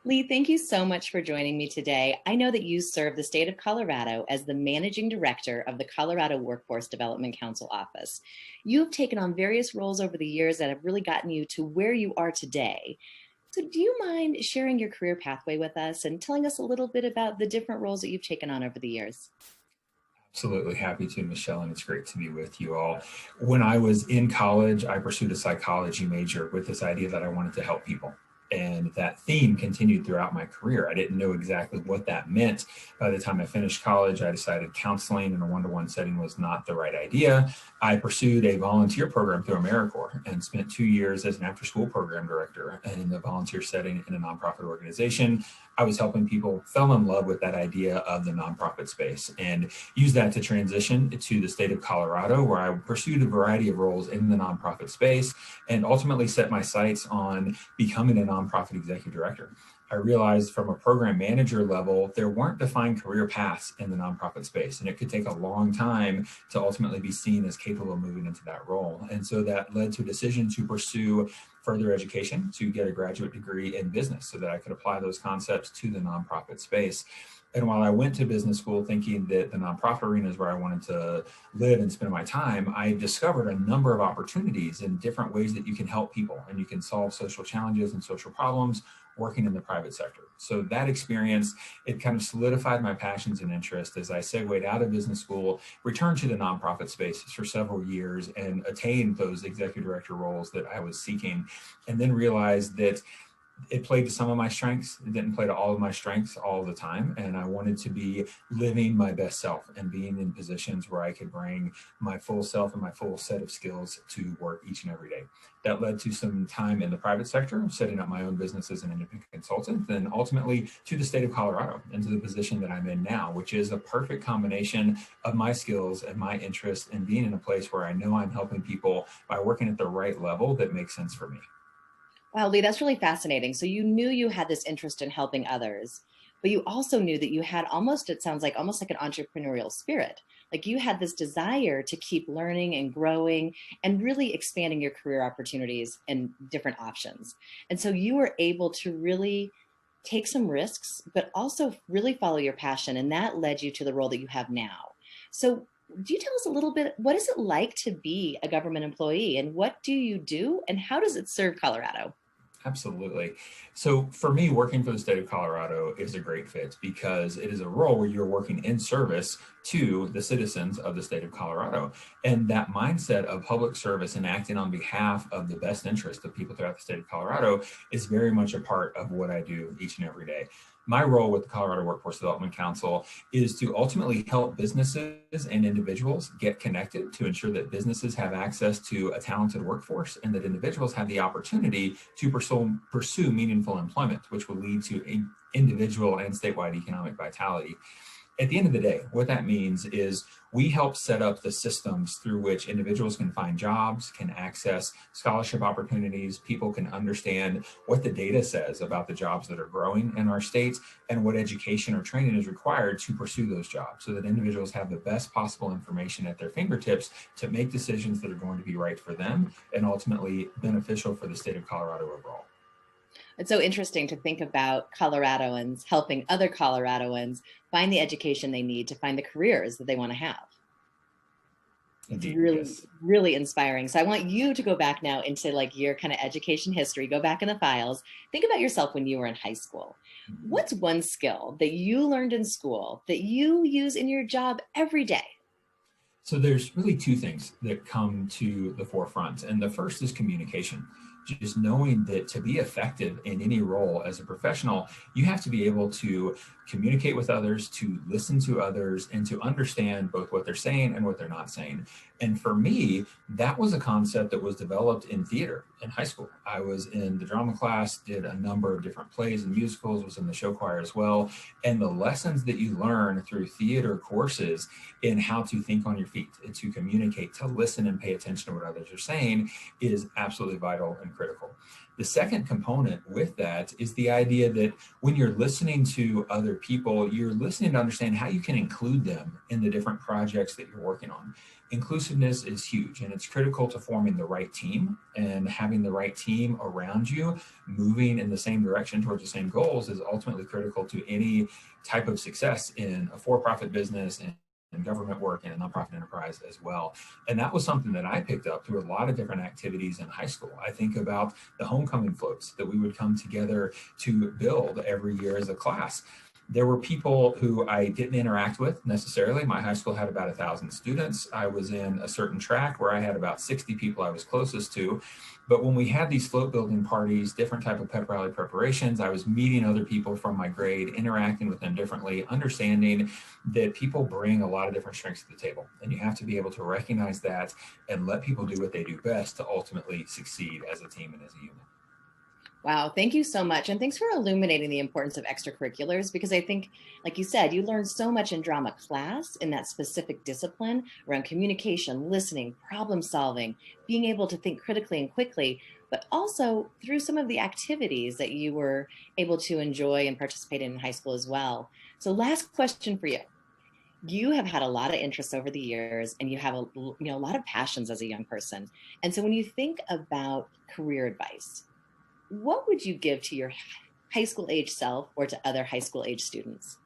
Lee, thank you so much for joining me today. I know that you serve the state of Colorado as the managing director of the Colorado Workforce Development Council office. You have taken on various roles over the years that have really gotten you to where you are today. So, do you mind sharing your career pathway with us and telling us a little bit about the different roles that you've taken on over the years? Absolutely happy to, Michelle, and it's great to be with you all. When I was in college, I pursued a psychology major with this idea that I wanted to help people. And that theme continued throughout my career. I didn't know exactly what that meant. By the time I finished college, I decided counseling in a one-to-one setting was not the right idea. I pursued a volunteer program through AmeriCorps and spent 2 years as an after-school program director in the volunteer setting in a nonprofit organization. I was helping people fell in love with that idea of the nonprofit space and used that to transition to the state of Colorado, where I pursued a variety of roles in the nonprofit space and ultimately set my sights on becoming a nonprofit executive director. I realized from a program manager level, there weren't defined career paths in the nonprofit space, and it could take a long time to ultimately be seen as capable of moving into that role. And so that led to a decision to pursue further education to get a graduate degree in business so that I could apply those concepts to the nonprofit space. And while I went to business school thinking that the nonprofit arena is where I wanted to live and spend my time, I discovered a number of opportunities in different ways that you can help people and you can solve social challenges and social problems working in the private sector. So that experience, it kind of solidified my passions and interests as I segued out of business school, returned to the nonprofit space for several years and attained those executive director roles that I was seeking, and then realized that it played to some of my strengths. It didn't play to all of my strengths all the time. And I wanted to be living my best self and being in positions where I could bring my full self and my full set of skills to work each and every day. That led to some time in the private sector, setting up my own business as an independent consultant, then ultimately to the state of Colorado and to the position that I'm in now, which is a perfect combination of my skills and my interests and being in a place where I know I'm helping people by working at the right level that makes sense for me. Wow, Lee, that's really fascinating. So you knew you had this interest in helping others, but you also knew that you had almost, it sounds like almost like an entrepreneurial spirit. Like you had this desire to keep learning and growing and really expanding your career opportunities and different options. And so you were able to really take some risks, but also really follow your passion. And that led you to the role that you have now. So do you tell us a little bit, what is it like to be a government employee and what do you do and how does it serve Colorado? Absolutely. So for me, working for the state of Colorado is a great fit because it is a role where you're working in service to the citizens of the state of Colorado. And that mindset of public service and acting on behalf of the best interest of people throughout the state of Colorado is very much a part of what I do each and every day. My role with the Colorado Workforce Development Council is to ultimately help businesses and individuals get connected to ensure that businesses have access to a talented workforce and that individuals have the opportunity to pursue meaningful employment, which will lead to individual and statewide economic vitality. At the end of the day, what that means is we help set up the systems through which individuals can find jobs, can access scholarship opportunities, people can understand what the data says about the jobs that are growing in our states and what education or training is required to pursue those jobs so that individuals have the best possible information at their fingertips to make decisions that are going to be right for them and ultimately beneficial for the state of Colorado overall. It's so interesting to think about Coloradoans helping other Coloradoans find the education they need to find the careers that they want to have. It's Indeed, really, yes. really inspiring. So I want you to go back now into like your kind of education history, go back in the files, think about yourself when you were in high school. What's one skill that you learned in school that you use in your job every day? So there's really two things that come to the forefront. And the first is communication. Just knowing that to be effective in any role as a professional, you have to be able to communicate with others, to listen to others, and to understand both what they're saying and what they're not saying. And for me, that was a concept that was developed in theater in high school. I was in the drama class, did a number of different plays and musicals, was in the show choir as well. And the lessons that you learn through theater courses in how to think on your feet, to communicate, to listen and pay attention to what others are saying is absolutely vital and critical. The second component with that is the idea that when you're listening to other people, you're listening to understand how you can include them in the different projects that you're working on. Inclusiveness is huge, and it's critical to forming the right team, and having the right team around you moving in the same direction towards the same goals is ultimately critical to any type of success in a for-profit business and government work and a nonprofit enterprise as well. And that was something that I picked up through a lot of different activities in high school. I think about the homecoming floats that we would come together to build every year as a class. There were people who I didn't interact with necessarily. My high school had about 1,000 students. I was in a certain track where I had about 60 people I was closest to. But when we had these float building parties, different type of pep rally preparations, I was meeting other people from my grade, interacting with them differently, understanding that people bring a lot of different strengths to the table. And you have to be able to recognize that and let people do what they do best to ultimately succeed as a team and as a unit. Wow, thank you so much. And thanks for illuminating the importance of extracurriculars, because I think, like you said, you learned so much in drama class in that specific discipline around communication, listening, problem solving, being able to think critically and quickly, but also through some of the activities that you were able to enjoy and participate in high school as well. So last question for you. You have had a lot of interests over the years, and you have a lot of passions as a young person. And so when you think about career advice, what would you give to your high school age self or to other high school age students?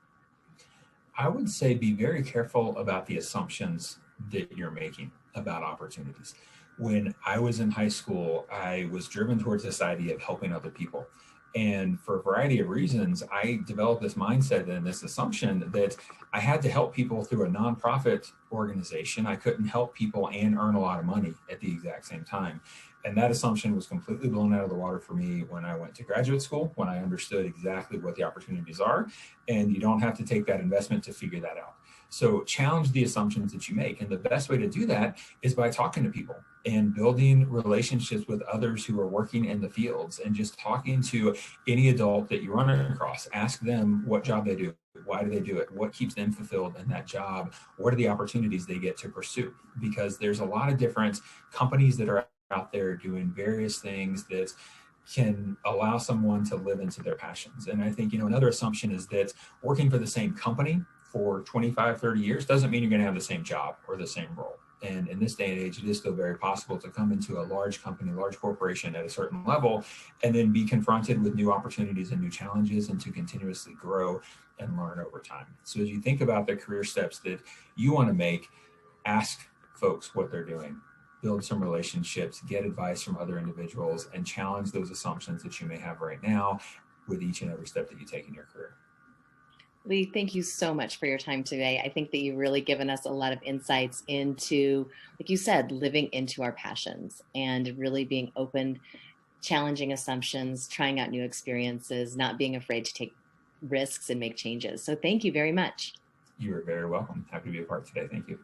I would say be very careful about the assumptions that you're making about opportunities. When I was in high school, I was driven towards this idea of helping other people. And for a variety of reasons, I developed this mindset and this assumption that I had to help people through a nonprofit organization. I couldn't help people and earn a lot of money at the exact same time. And that assumption was completely blown out of the water for me when I went to graduate school, when I understood exactly what the opportunities are. And you don't have to take that investment to figure that out. So challenge the assumptions that you make. And the best way to do that is by talking to people and building relationships with others who are working in the fields, and just talking to any adult that you run across. Ask them what job they do. Why do they do it? What keeps them fulfilled in that job? What are the opportunities they get to pursue? Because there's a lot of different companies that are out there doing various things that can allow someone to live into their passions. And I think, another assumption is that working for the same company for 25, 30 years doesn't mean you're going to have the same job or the same role. And in this day and age, it is still very possible to come into a large company, large corporation at a certain level, and then be confronted with new opportunities and new challenges, and to continuously grow and learn over time. So as you think about the career steps that you want to make, ask folks what they're doing, build some relationships, get advice from other individuals, and challenge those assumptions that you may have right now with each and every step that you take in your career. Lee, thank you so much for your time today. I think that you've really given us a lot of insights into, like you said, living into our passions and really being open, challenging assumptions, trying out new experiences, not being afraid to take risks and make changes. So thank you very much. You are very welcome. Happy to be a part today. Thank you.